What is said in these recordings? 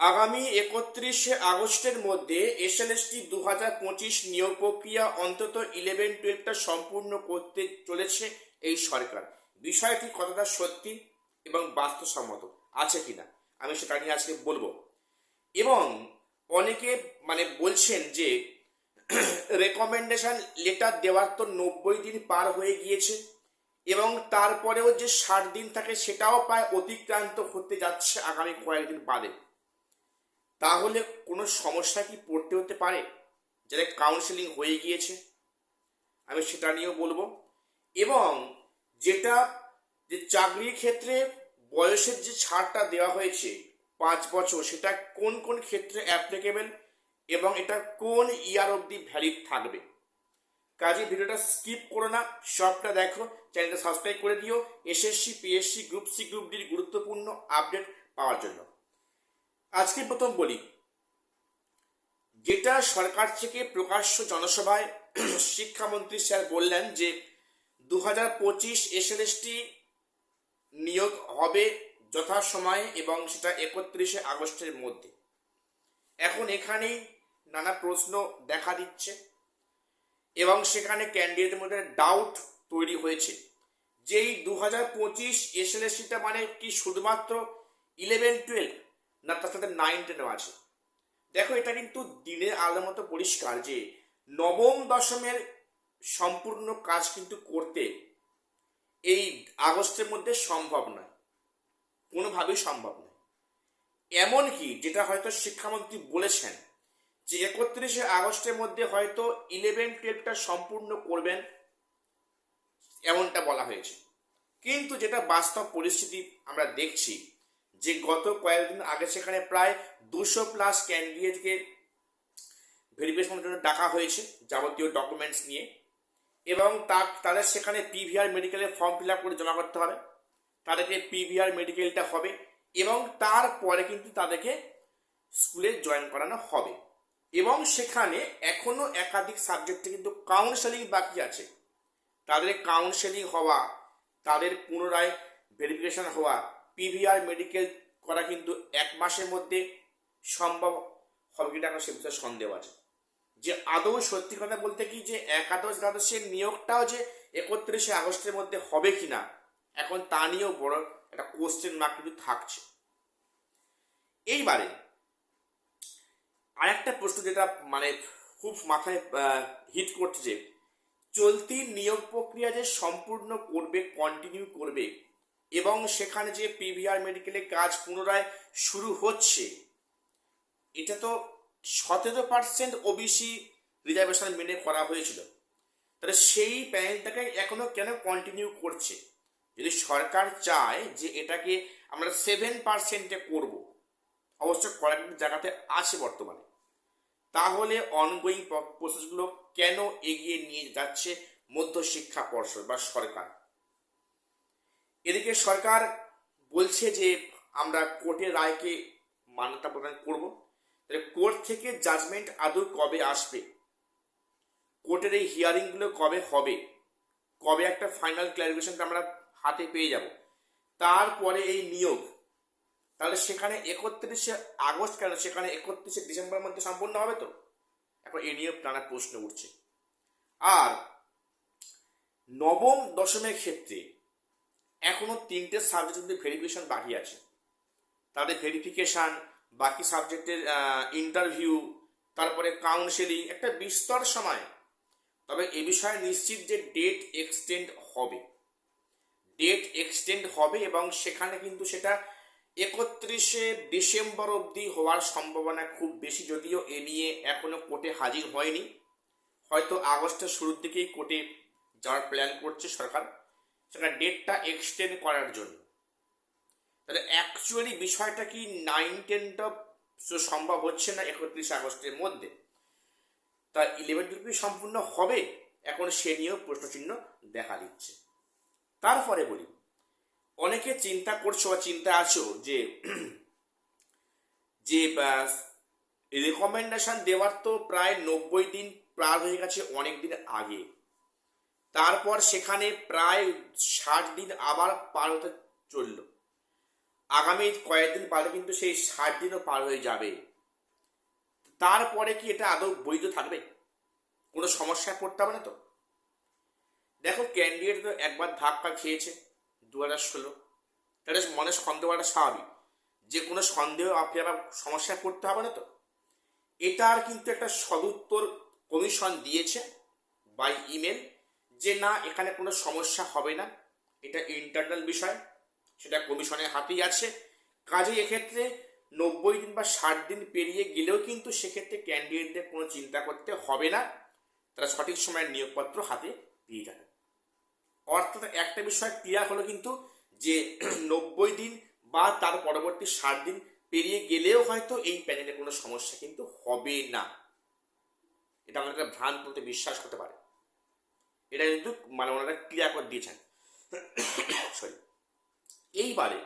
আগামী 31শে আগস্টের মধ্যে এসএলএসটি 2025 নিয়োগ প্রক্রিয়া অন্তত 11-12টা সম্পূর্ণ করতে চলেছে এই সরকার। বিষয়টি কতটা সত্যি এবং বাস্তবসম্মত আছে কিনা আমি সেটা নিয়ে আজকে বলবো। এবং অনেকে বলছেন যে রেকমেন্ডেশন লেটার দেওয়ার তো 90 দিন পার হয়ে গিয়েছে এবং তারপরেও যে 60 দিন থাকে সেটাও প্রায় অতিক্রান্ত হতে যাচ্ছে আগামী কয়েকদিন বাদে। তাহলে কোনো সমস্যা কি পড়তে হতে পারে যাদের কাউন্সেলিং হয়ে গিয়েছে? আমি সেটা নিয়েও বলবো। এবং যেটা যে চাকরির ক্ষেত্রে বয়সের যে ছাড়টা দেওয়া হয়েছে 5 বছর, সেটা কোন কোন ক্ষেত্রে অ্যাপ্লিকেবল এবং এটা কোন ইয়ার অবধি ভ্যালিড থাকবে। কাজে ভিডিওটা স্কিপ করো না, সবটা দেখো, চ্যানেলটা সাবস্ক্রাইব করে দিও SSC, PSC, group C, group ডির গুরুত্বপূর্ণ আপডেট পাওয়ার জন্য। আজকে প্রথম বলি, যেটা সরকার থেকে প্রকাশ্য জনসভায় শিক্ষামন্ত্রী স্যার বললেন যে 2025 এসএলএসটি নিয়োগ হবে যথাসময়ে এবং সেটা 31শে আগস্টের মধ্যে। এখন এখানেই নানা প্রশ্ন দেখা দিচ্ছে এবং সেখানে ক্যান্ডিডেটের মধ্যে ডাউট তৈরি হয়েছে যে এই 2025 এসএলএসটিটা মানে কি শুধুমাত্র 11-12 না তার সাথে 9-10ও আছে। দেখো, এটা কিন্তু দিনের আলোর মতো পরিষ্কার যে নবম দশমের সম্পূর্ণ কাজ কিন্তু করতে এই আগস্টের মধ্যে সম্ভব নয়, কোনোভাবেই সম্ভব নয়। এমনকি যেটা হয়তো শিক্ষামন্ত্রী বলেছেন যে 31শে আগস্টের মধ্যে হয়তো 11-12টা সম্পূর্ণ করবেন, এমনটা বলা হয়েছে। কিন্তু যেটা বাস্তব পরিস্থিতি আমরা দেখছি যে গত কয়েকদিন আগে সেখানে প্রায় 200+ ক্যান্ডিডেটকে ভেরিফিকেশনের জন্য ডাকা হয়েছে যাবতীয় ডকুমেন্টস নিয়ে, এবং তাদের সেখানে পিভিআর মেডিকেলের ফর্ম ফিল আপ করে জমা করতে হবে। তাদেরকে পিভিআর মেডিকেলটা হবে এবং তারপরে কিন্তু তাদেরকে স্কুলে জয়েন করানো হবে। এবং সেখানে এখনো একাধিক সাবজেক্টে কিন্তু কাউন্সেলিং বাকি আছে। তাদের কাউন্সেলিং হওয়া, তাদের পুনরায় ভেরিফিকেশন হওয়া, পিভিআর মেডিকেল করা কিন্তু 1 মাসের মধ্যে সম্ভব হবে কিনা এখন সে বিষয়ে সন্দেহ আছে। যে আদৌ সত্যি কথা বলতে কি যে একাদশ দ্বাদশের নিয়োগটাও যে 31শে আগস্টের মধ্যে হবে কিনা এখন তা নিয়েও বড় একটা কোশ্চেন মার্ক কিন্তু থাকছে। এইবারে আরেকটা প্রশ্ন যেটা খুব মাথায় হিট করছে যে চলতি নিয়োগ প্রক্রিয়া যে সম্পূর্ণ করবে, কন্টিনিউ করবে এবং সেখানে যে পিভিআর মেডিকেলের কাজ পুনরায় শুরু হচ্ছে, এটা তো 17% ওবিসি রিজার্ভেশন মেনে করা হয়েছিল। তাহলে সেই প্যানেলটাকে এখনো কেন কন্টিনিউ করছে? যদি সরকার চায় যে এটাকে আমরা 7%-এ করব, অবশ্য কয়েক জায়গাতে আছে বর্তমানে, তাহলে অনগোয়িং প্রসেসগুলো কেন এগিয়ে নিয়ে যাচ্ছে মধ্যশিক্ষা পর্ষদ বা সরকার? এদিকে সরকার বলছে যে আমরা কোর্টের রায়কে মান্যতা প্রদান করব। তাহলে কোর্ট থেকে জাজমেন্ট আদৌ কবে আসবে? কোর্টের এই হিয়ারিংগুলো কবে হবে? কবে একটা ফাইনাল ক্লারিফিকেশনটা আমরা হাতে পেয়ে যাব? তারপরে এই নিয়োগ, তাহলে সেখানে 31শে আগস্ট কেন, সেখানে 31শে ডিসেম্বরের মধ্যে সম্পূর্ণ হবে তো? এখন এ নিয়ে নানা প্রশ্ন উঠছে। আর নবম দশমের ক্ষেত্রে এখনো 3টে সাবজেক্টের ভেরিফিকেশন বাকি আছে। তাদের ভেরিফিকেশান, বাকি সাবজেক্টের ইন্টারভিউ, তারপরে কাউন্সেলিং, একটা বিস্তর সময়। তবে এ বিষয়ে নিশ্চিত যে ডেট এক্সটেন্ড হবে এবং সেখানে কিন্তু সেটা 31শে ডিসেম্বর অবধি হওয়ার সম্ভাবনা খুব বেশি, যদিও এ নিয়ে এখনো কোর্টে হাজির হয়নি। হয়তো আগস্টের শুরুর দিকেই কোর্টে যাওয়ার প্ল্যান করছে সরকার, সেখানে ডেটটা এক্সটেন্ড করার জন্য। তাহলে অ্যাকচুয়ালি বিষয়টা কি 9-10টা সম্ভব হচ্ছে না 31শে আগস্টের মধ্যে? তা 11-12 সম্পূর্ণ হবে, এখন সে নিয়েও প্রশ্নচিহ্ন দেখা দিচ্ছে। তারপরে বলি, অনেকে চিন্তা করছো বা চিন্তা আছো যে যে রেকমেন্ডেশন দেওয়ার তো প্রায় 90 দিন পার হয়ে গেছে অনেক দিন আগে, তারপর সেখানে প্রায় 60 দিন আবার পার হতে চলল। আগামী কয়েকদিন বাদে কিন্তু সেই 60 দিনও পার হয়ে যাবে। তারপরে কি এটা আদৌ বৈধ থাকবে? কোনো সমস্যায় পড়তে হবে না তো? দেখো, ক্যান্ডিডেট তো একবার ধাক্কা খেয়েছে 2016, তাহলে মনে সন্দেহ হওয়াটা স্বাভাবিক, যে কোনো সন্দেহ আপনি আবার সমস্যায় পড়তে হবে না তো? এটার কিন্তু একটা সদুত্তর কমিশন দিয়েছে বাই ইমেল, যে না, এখানে কোনো সমস্যা হবে না, এটা ইন্টারনাল বিষয়, সেটা কমিশনের হাতেই আছে। কাজে এক্ষেত্রে 90 দিন বা 60 দিন পেরিয়ে গেলেও কিন্তু সেক্ষেত্রে ক্যান্ডিডেটদের কোনো চিন্তা করতে হবে না, তারা সঠিক সময়ের নিয়োগপত্র হাতে পেয়ে যাবে। অর্থাৎ একটা বিষয় ক্লিয়ার হলো কিন্তু, যে 90 দিন বা তার পরবর্তী 60 দিন পেরিয়ে গেলেও হয়তো এই প্যানেলে কোনো সমস্যা কিন্তু হবে না। এটা আমাদের ভ্রান্ততে বিশ্বাস করতে পারে, এটা কিন্তু মানে ওনারা ক্লিয়ার করে দিয়েছেন। সরি, এইবারে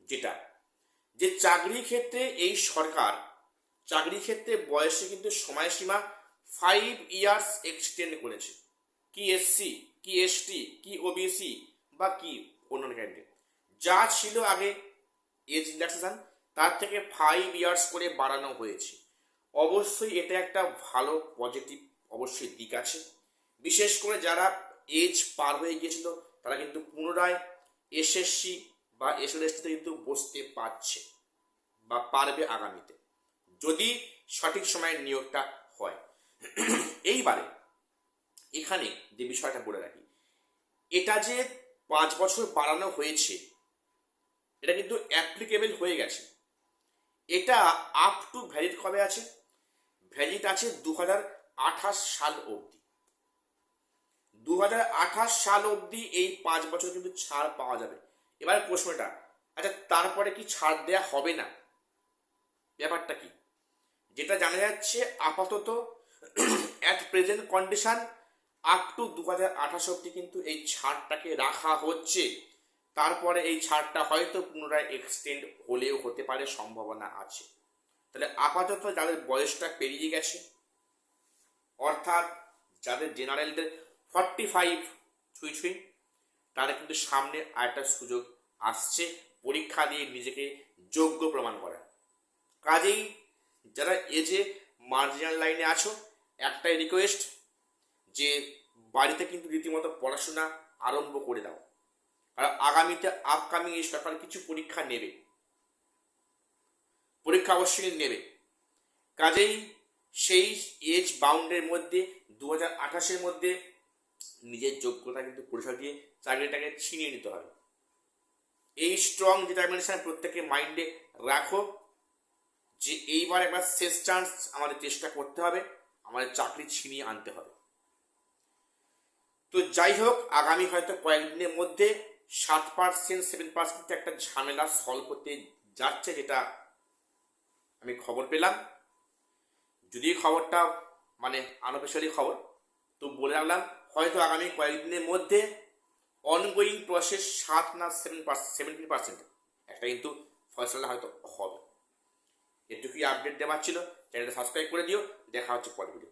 যেটা, যে চাকরির ক্ষেত্রে এই সরকার চাকরির ক্ষেত্রে বয়সে কিন্তু সময়সীমা 5 ইয়ার্স এক্সটেন্ড করেছে। কি এসসি, কি এসটি, কি ওবিসি বা কি অন্যান্য ক্যান্ডিডেট, যা ছিল আগে এজ রিল্যাক্সেশন, তার থেকে 5 ইয়ার্স করে বাড়ানো হয়েছে। অবশ্যই এটা একটা ভালো পজিটিভ অবশ্যই দিক আছে। বিশেষ করে যারা এজ পার হয়ে গিয়েছিল তারা কিন্তু পুনরায় এসএসসি বা এসএলএসটিতে কিন্তু বসতে পারছে বা পারবে আগামীতে, যদি সঠিক সময়ের নিয়োগটা হয়। এইবারে এখানে যে বিষয়টা বলে রাখি, এটা যে 5 বছর বাড়ানো হয়েছে, এটা কিন্তু অ্যাপ্লিকেবল হয়ে গেছে। এটা আপ টু ভ্যালিড কবে আছে? ভ্যালিড আছে 2028 সাল অবধি। 2028 সাল অবধি এই 5 বছর কিন্তু ছাড় পাওয়া যাবে। এবার প্রশ্নটা, আচ্ছা তারপরে কি ছাড় দেয়া হবে না? ব্যাপারটা কি? যেটা জানা যাচ্ছে আপাতত at present condition up to 2028 অবধি কিন্তু এই ছাড়টাকে রাখা হচ্ছে। তারপরে এই ছাড়টা হয়তো পুনরায় এক্সটেন্ড হলেও হতে পারে, সম্ভাবনা আছে। তাহলে আপাতত যাদের বয়সটা পেরিয়ে গেছে, অর্থাৎ যাদের জেনারেলদের 45 ছুঁই ছুঁই, তারা কিন্তু সামনে আরেকটা সুযোগ আসছে পরীক্ষা দিয়ে নিজেকে যোগ্য প্রমাণ করা। কাজেই যারা এজে মার্জিনাল লাইনে আছো, একটাই রিকোয়েস্ট, যে বাড়িতে কিন্তু রীতিমতো পড়াশোনা আরম্ভ করে দাও। আর আগামীতে আপকামিং এই সরকার কিছু পরীক্ষা নেবে, পরীক্ষা অবশ্যই নেবে। কাজেই সেই এজ বাউন্ডের মধ্যে 2028-এর মধ্যে নিজের যোগ্যতা কিন্তু পরিচয় দিয়ে চাকরিটাকে ছিনিয়ে নিতে হবে। এই স্ট্রং ডিটারমিনেশন প্রত্যেকে মাইন্ডে রাখো, যে এইবার একবার শেষ চান্স আমাদের চেষ্টা করতে হবে, আমাদের চাকরি ছিনিয়ে আনতে হবে। তো যাই হোক, আগামী হয়তো কয়েকদিনের মধ্যে 7% 7% একটা ঝামেলা সলভ হতে যাচ্ছে, যেটা আমি খবর পেলাম। যদি খবরটা মানে আনঅফিসিয়ালি খবর, তো বলে রাখলাম হয়তো আগামী কয়েকদিনের মধ্যে অনগোয়িং প্রসেস 7 না 17% একটা কিন্তু ফয়সলা হয়তো হবে। এটুকুই আপডেট দেওয়ার ছিল। চ্যানেলটা সাবস্ক্রাইব করে দিও। দেখা হচ্ছে পরের ভিডিও।